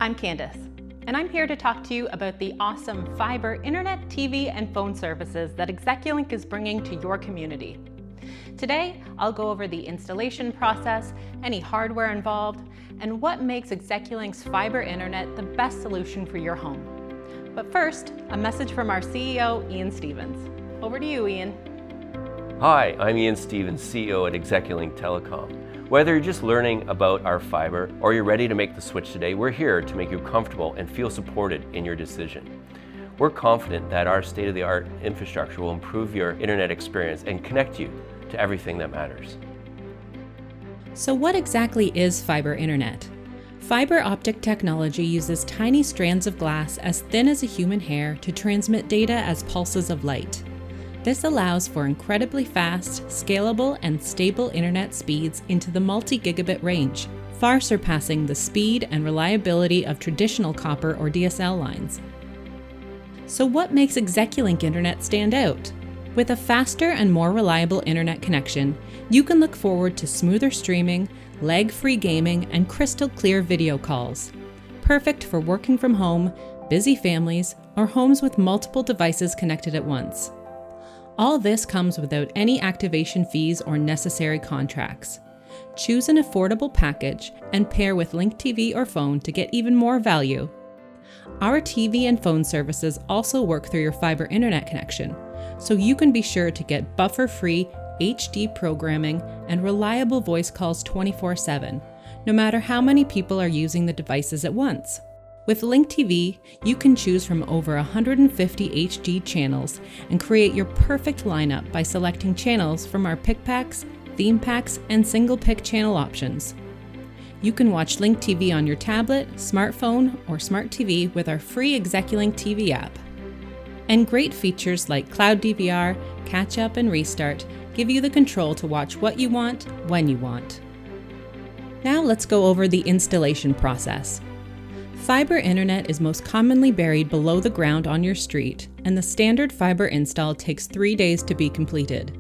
I'm Candace, and I'm here to talk to you about the awesome Fibre internet, TV, and phone services that Execulink is bringing to your community. Today, I'll go over the installation process, any hardware involved, and what makes Execulink's Fibre internet the best solution for your home. But first, a message from our CEO, Ian Stevens. Over to you, Ian. Hi, I'm Ian Stevens, CEO at Execulink Telecom. Whether you're just learning about our fibre or you're ready to make the switch today, we're here to make you comfortable and feel supported in your decision. We're confident that our state-of-the-art infrastructure will improve your internet experience and connect you to everything that matters. So what exactly is fibre internet? Fibre optic technology uses tiny strands of glass as thin as a human hair to transmit data as pulses of light. This allows for incredibly fast, scalable, and stable internet speeds into the multi-gigabit range, far surpassing the speed and reliability of traditional copper or DSL lines. So what makes Execulink Internet stand out? With a faster and more reliable internet connection, you can look forward to smoother streaming, lag-free gaming, and crystal-clear video calls. Perfect for working from home, busy families, or homes with multiple devices connected at once. All this comes without any activation fees or necessary contracts. Choose an affordable package and pair with Link TV or phone to get even more value. Our TV and phone services also work through your fibre internet connection, so you can be sure to get buffer-free HD programming and reliable voice calls 24/7, no matter how many people are using the devices at once. With Link TV, you can choose from over 150 HD channels and create your perfect lineup by selecting channels from our pick packs, theme packs, and single pick channel options. You can watch Link TV on your tablet, smartphone, or smart TV with our free Execulink TV app. And great features like Cloud DVR, Catch Up, and Restart give you the control to watch what you want, when you want. Now let's go over the installation process. Fibre internet is most commonly buried below the ground on your street, and the standard fibre install takes 3 days to be completed.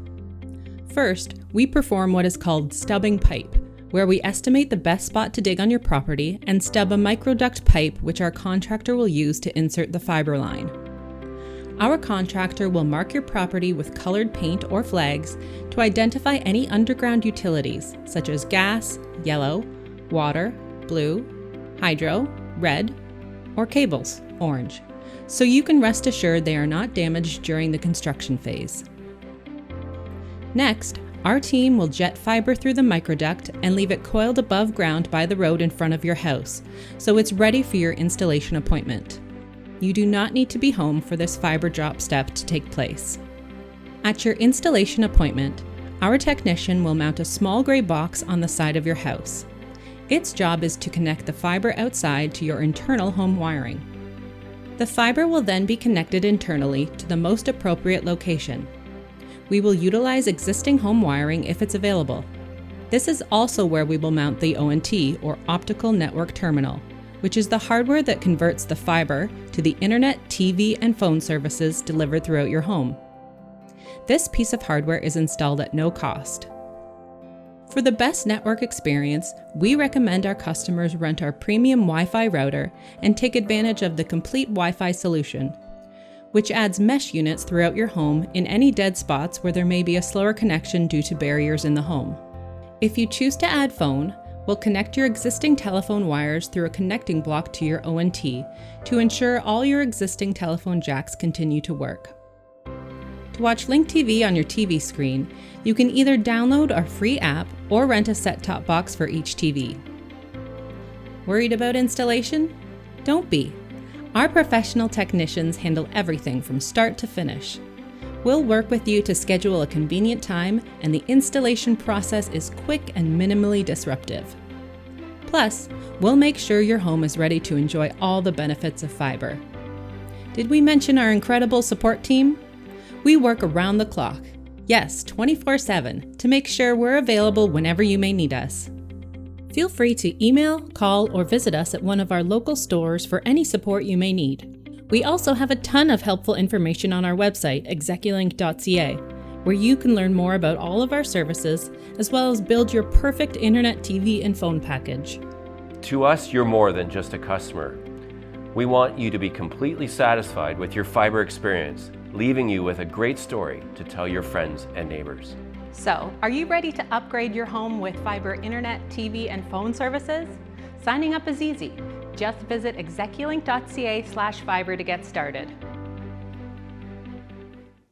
First, we perform what is called stubbing pipe, where we estimate the best spot to dig on your property and stub a microduct pipe which our contractor will use to insert the fibre line. Our contractor will mark your property with colored paint or flags to identify any underground utilities such as gas, yellow, water, blue, hydro, red, or cables, orange, so you can rest assured they are not damaged during the construction phase. Next, our team will jet fibre through the microduct and leave it coiled above ground by the road in front of your house, so it's ready for your installation appointment. You do not need to be home for this fibre drop step to take place. At your installation appointment, our technician will mount a small gray box on the side of your house. Its job is to connect the fibre outside to your internal home wiring. The fibre will then be connected internally to the most appropriate location. We will utilize existing home wiring if it's available. This is also where we will mount the ONT, or Optical Network Terminal, which is the hardware that converts the fibre to the internet, TV, and phone services delivered throughout your home. This piece of hardware is installed at no cost. For the best network experience, we recommend our customers rent our premium Wi-Fi router and take advantage of the complete Wi-Fi solution, which adds mesh units throughout your home in any dead spots where there may be a slower connection due to barriers in the home. If you choose to add phone, we'll connect your existing telephone wires through a connecting block to your ONT to ensure all your existing telephone jacks continue to work. To watch Link TV on your TV screen, you can either download our free app or rent a set-top box for each TV. Worried about installation? Don't be. Our professional technicians handle everything from start to finish. We'll work with you to schedule a convenient time, and the installation process is quick and minimally disruptive. Plus, we'll make sure your home is ready to enjoy all the benefits of fibre. Did we mention our incredible support team? We work around the clock, yes, 24/7, to make sure we're available whenever you may need us. Feel free to email, call, or visit us at one of our local stores for any support you may need. We also have a ton of helpful information on our website, execulink.ca, where you can learn more about all of our services, as well as build your perfect internet, TV, and phone package. To us, you're more than just a customer. We want you to be completely satisfied with your fiber experience, leaving you with a great story to tell your friends and neighbors. So, are you ready to upgrade your home with fiber internet, TV, and phone services? Signing up is easy. Just visit execulink.ca/fibre to get started.